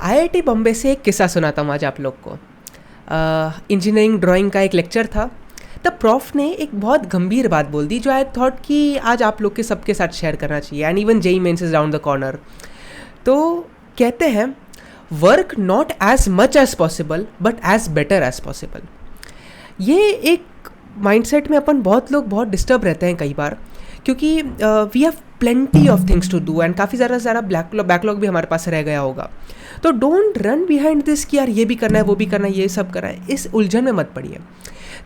IIT Bombay से एक किस्सा सुनाता हूँ आज आप लोग को। इंजीनियरिंग ड्राइंग का एक लेक्चर था। तब प्रॉफ ने एक बहुत गंभीर बात बोल दी जो आई थॉट कि आज आप लोग के सबके साथ शेयर करना चाहिए, and even JEE Mains is down the corner. तो कहते हैं, work not as much as possible but as better as possible. ये एक माइंडसेट में अपन बहुत लोग बहुत डिस्टर्ब रहते हैं कई बार, क्योंकि we have plenty of things to do and काफ़ी ज़्यादा बैकलॉग भी हमारे पास रह गया होगा। तो डोंट रन बिहाइंड दिस कि यार ये भी करना है, वो भी करना है, ये सब करना है। इस उलझन में मत पड़िए।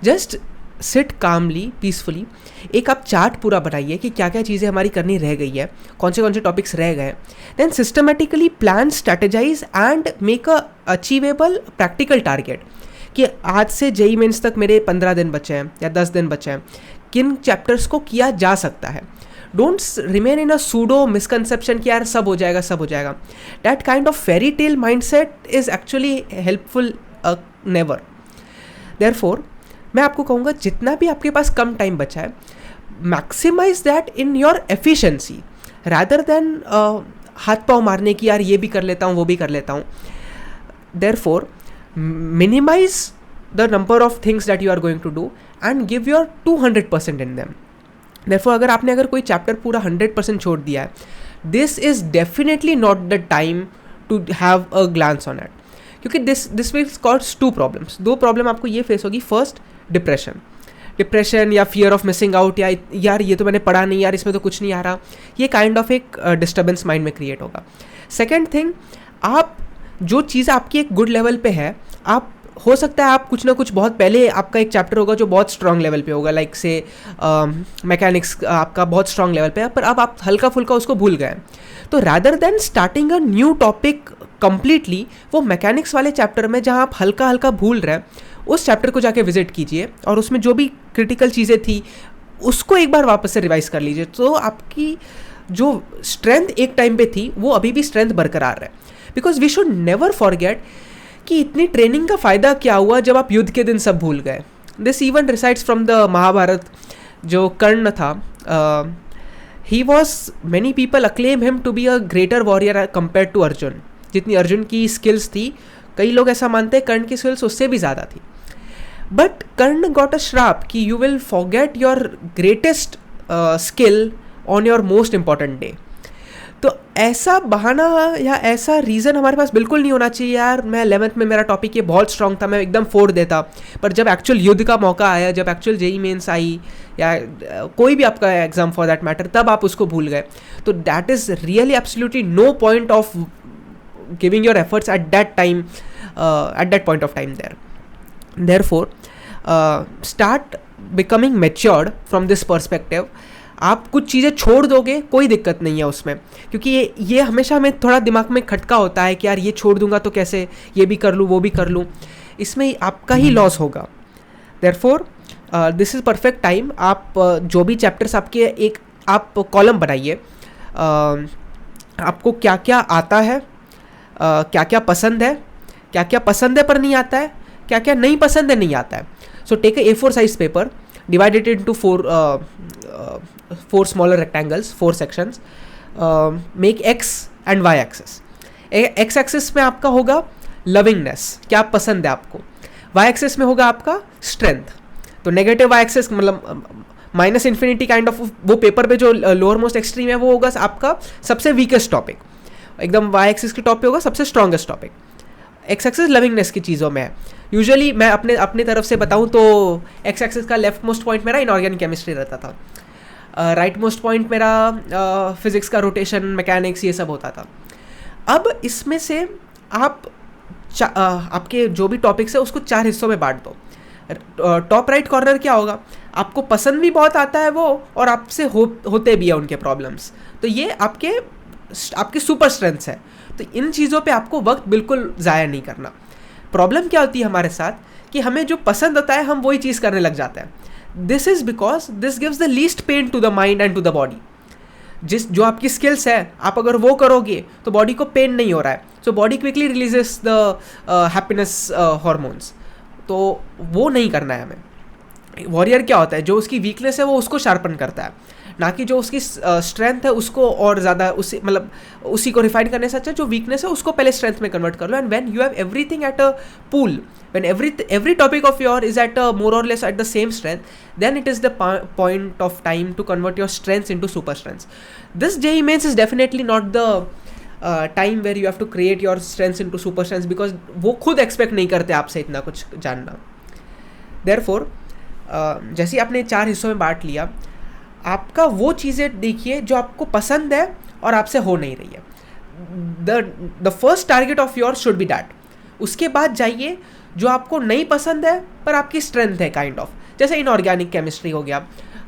जस्ट सिट कामली, पीसफुली। एक आप चार्ट पूरा बनाइए कि क्या क्या चीज़ें हमारी करनी रह गई है, कौन से टॉपिक्स रह गए। Then systematically plan, strategise and make a achievable practical target कि आज से जेई मेंस तक मेरे 15 दिन बचे हैं या 10 दिन बचे हैं, किन चैप्टर्स को किया जा सकता है। Don't remain in a pseudo misconception कि यार सब हो जाएगा, सब हो जाएगा। That kind of fairy tale mindset is actually helpful never. Therefore मैं आपको कहूँगा, जितना भी आपके पास कम टाइम बचा है, maximise that in your efficiency rather than हाथ पाँव मारने की यार ये भी कर लेता हूँ, वो भी कर लेता हूँ। Therefore minimize the number of things that you are going to do and give your 200% in them. Therefore अगर कोई चैप्टर पूरा 100% छोड़ दिया है, this is definitely not the time to have a glance on it, क्योंकि this will cause two problems. दो problem आपको ये फेस होगी। फर्स्ट, डिप्रेशन या फियर ऑफ मिसिंग आउट, या यार ये तो मैंने पढ़ा नहीं, यार इसमें तो कुछ नहीं आ रहा, ये काइंड ऑफ एक डिस्टर्बेंस माइंड में क्रिएट होगा। सेकेंड थिंग, आप जो चीज़ आपकी एक गुड लेवल पे है, आप हो सकता है आप कुछ ना कुछ बहुत पहले आपका एक चैप्टर होगा जो बहुत स्ट्रांग लेवल पे होगा, लाइक से मैकेनिक्स आपका बहुत स्ट्रांग लेवल पे है, पर अब आप हल्का फुल्का उसको भूल गए। तो rather than starting a new topic completely, वो मैकेनिक्स वाले चैप्टर में जहाँ आप हल्का हल्का भूल रहे हैं, उस चैप्टर को जाके विजिट कीजिए और उसमें जो भी क्रिटिकल चीज़ें थी उसको एक बार वापस से रिवाइज कर लीजिए। तो आपकी जो स्ट्रेंथ एक टाइम पे थी वो अभी भी स्ट्रेंथ बरकरार है। Because we should never forget कि इतनी ट्रेनिंग का फ़ायदा क्या हुआ जब आप युद्ध के दिन सब भूल गए। This even resides from the Mahabharata. जो कर्ण था, he was, many people acclaim him to be a greater warrior compare to Arjun. जितनी अर्जुन की स्किल्स थी, कई लोग ऐसा मानते हैं कर्ण की स्किल्स उससे भी ज़्यादा थी। बट कर्ण गॉट अ श्राप कि you will forget your greatest skill on your most important day. तो ऐसा बहाना या ऐसा रीज़न हमारे पास बिल्कुल नहीं होना चाहिए। यार मैं 11th में मेरा टॉपिक ये बहुत स्ट्रांग था, मैं एकदम फोड़ देता, पर जब एक्चुअल युद्ध का मौका आया, जब एक्चुअल जेई मेंस आई या कोई भी आपका एग्जाम फॉर दैट मैटर, तब आप उसको भूल गए। तो that is really absolutely no point of giving your efforts at that time, at that point of time there. Therefore start becoming matured from this perspective. आप कुछ चीज़ें छोड़ दोगे, कोई दिक्कत नहीं है उसमें, क्योंकि ये हमेशा हमें थोड़ा दिमाग में खटका होता है कि यार ये छोड़ दूंगा तो कैसे, ये भी कर लूँ, वो भी कर लूँ, इसमें आपका ही लॉस होगा। Therefore this is perfect time. आप जो भी चैप्टर्स आपके, एक आप कॉलम बनाइए, आपको क्या क्या आता है, क्या क्या पसंद है पर नहीं आता है, क्या क्या नहीं पसंद है, नहीं आता है। So take a A4 size paper, divide it into four smaller rectangles, 4 sections. Make x and y axis. X axis में आपका होगा लविंगनेस, क्या पसंद है आपको। y axis में होगा आपका स्ट्रेंथ। तो नेगेटिव y axis मतलब माइनस इन्फिनिटी काइंड ऑफ, वो पेपर पे जो लोअर मोस्ट एक्सट्रीम है वो होगा आपका सबसे वीकेस्ट टॉपिक, एकदम y axis के टॉप पे होगा सबसे strongest topic. X axis lovingness की चीज़ों में है। यूजुअली मैं अपनी तरफ से बताऊं तो एक्स एक्सिस का लेफ्ट मोस्ट पॉइंट मेरा इनऑर्गेनिक केमिस्ट्री रहता था, राइट मोस्ट पॉइंट मेरा फिजिक्स का रोटेशन, मैकेनिक्स, ये सब होता था। अब इसमें से आप आपके जो भी टॉपिक्स है उसको 4 हिस्सों में बांट दो। टॉप राइट कॉर्नर क्या होगा, आपको पसंद भी बहुत आता है वो, और आपसे होते भी है उनके प्रॉब्लम्स। तो ये आपके सुपर स्ट्रेंथ्स है। तो इन चीज़ों पे आपको वक्त बिल्कुल ज़ाया नहीं करना। प्रॉब्लम क्या होती है हमारे साथ कि हमें जो पसंद होता है हम वही चीज़ करने लग जाते हैं। This is because this gives the least pain to the mind and to the body. जो आपकी स्किल्स है, आप अगर वो करोगे तो बॉडी को पेन नहीं हो रहा है, so body quickly releases the happiness hormones. तो वो नहीं करना है हमें। वॉरियर क्या होता है, जो उसकी वीकनेस है वो उसको शार्पन करता है। ना कि जो उसकी स्ट्रेंथ है उसको और ज़्यादा उसी मतलब उसी को रिफाइन करने से अच्छा जो वीकनेस है उसको पहले स्ट्रेंथ में कन्वर्ट कर लो. And when you have everything at a pool, when every topic of your is at more or less at the same strength, then it is the point of time to convert your strengths into super strengths. This JEE Mains is definitely not the time where you have to create your strengths into super strengths, because वो खुद expect नहीं करते आपसे इतना कुछ जानना. Therefore जैसे ही आपने 4 हिस्सों में बांट लिया, आपका वो चीज़ें देखिए जो आपको पसंद है और आपसे हो नहीं रही है. The first target of your should be that. उसके बाद जाइए जो आपको नहीं पसंद है पर आपकी स्ट्रेंथ है काइंड ऑफ, जैसे इनऑर्गेनिक केमिस्ट्री हो गया.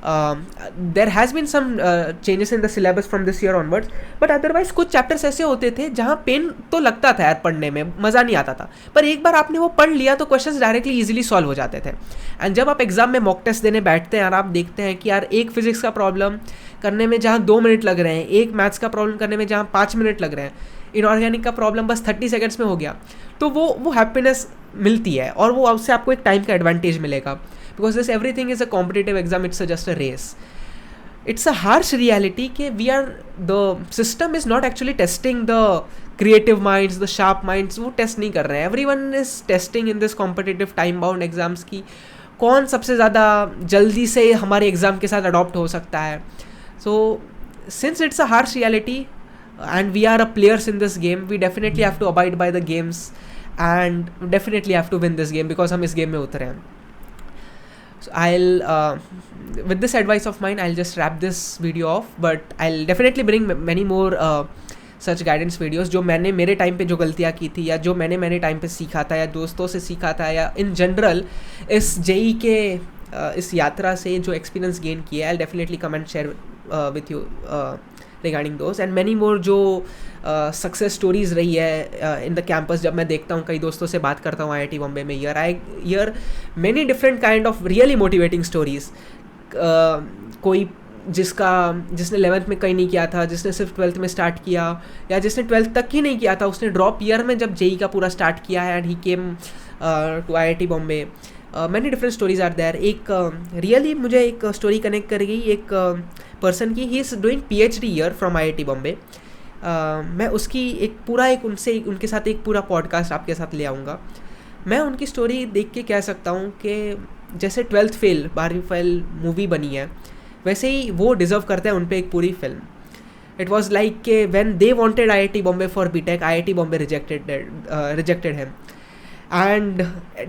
There has been some changes in the syllabus from this year onwards, but otherwise कुछ चैप्टर्स ऐसे होते थे जहाँ पेन तो लगता था यार, पढ़ने में मज़ा नहीं आता था, पर एक बार आपने वो पढ़ लिया तो क्वेश्चंस डायरेक्टली इजीली सॉल्व हो जाते थे. एंड जब आप एग्जाम में मॉक टेस्ट देने बैठते हैं और आप देखते हैं कि यार एक फिजिक्स का प्रॉब्लम करने में जहाँ 2 मिनट लग रहे हैं, एक मैथ्स का प्रॉब्लम करने में जहाँ 5 मिनट लग रहे हैं, इनऑर्गेनिक का प्रॉब्लम बस 30 सेकंड्स में हो गया, तो वो हैप्पीनेस मिलती है और वो उससे आपको एक टाइम का एडवांटेज मिलेगा. Because this everything is a competitive exam, it's just a race. It's a harsh reality कि we are the system is not actually testing the creative minds, the sharp minds, वो test नहीं कर रहे हैं. Everyone is testing in this competitive time bound exams की कौन सबसे ज़्यादा जल्दी से हमारे एग्ज़ाम के साथ अडॉप्ट हो सकता है. So since it's a harsh reality and we are a players in this game, we definitely have to abide by the games and definitely have to win this game because हम इस game में उतरे हैं. So I'll with this advice of mine I'll just wrap this video off, but I'll definitely bring many more such guidance videos जो मैंने मेरे time पे जो गलतियाँ की थी या जो मैंने मेरे टाइम पे सीखा था या दोस्तों से सीखा था या in general इस JEE के इस यात्रा से जो एक्सपीरियंस गेन किया. I'll definitely come and share with you regarding those and many more जो सक्सेस स्टोरीज़ रही है इन द कैंपस. जब मैं देखता हूँ कई दोस्तों से बात करता हूँ IIT बॉम्बे में, year many different kind of really motivating stories. कोई जिसने 11th में कहीं नहीं किया था, जिसने सिर्फ 12th में स्टार्ट किया, या जिसने 12th तक ही नहीं किया था, उसने ड्रॉप ईयर में जब JEE का पूरा स्टार्ट किया है and he came to IIT Bombay. Many different stories are there. एक रियली मुझे एक स्टोरी कनेक्ट कर गई एक पर्सन की. He is doing PhD year from IIT Bombay. मैं उसकी उनके साथ एक पूरा पॉडकास्ट आपके साथ ले आऊँगा. मैं उनकी स्टोरी देख के कह सकता हूँ कि जैसे 12th फेल 12वीं फेल मूवी बनी है, वैसे ही वो डिज़र्व करते हैं उन पर एक पूरी फिल्म. इट वॉज लाइक के when they wanted IIT Bombay for BTech, IIT Bombay rejected him. And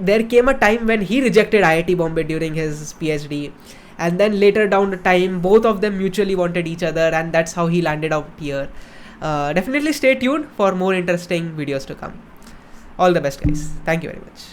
there came a time when he rejected IIT Bombay during his PhD, and then later down the time both of them mutually wanted each other, and that's how he landed out here. Definitely stay tuned for more interesting videos to come. All the best guys. Thank you very much.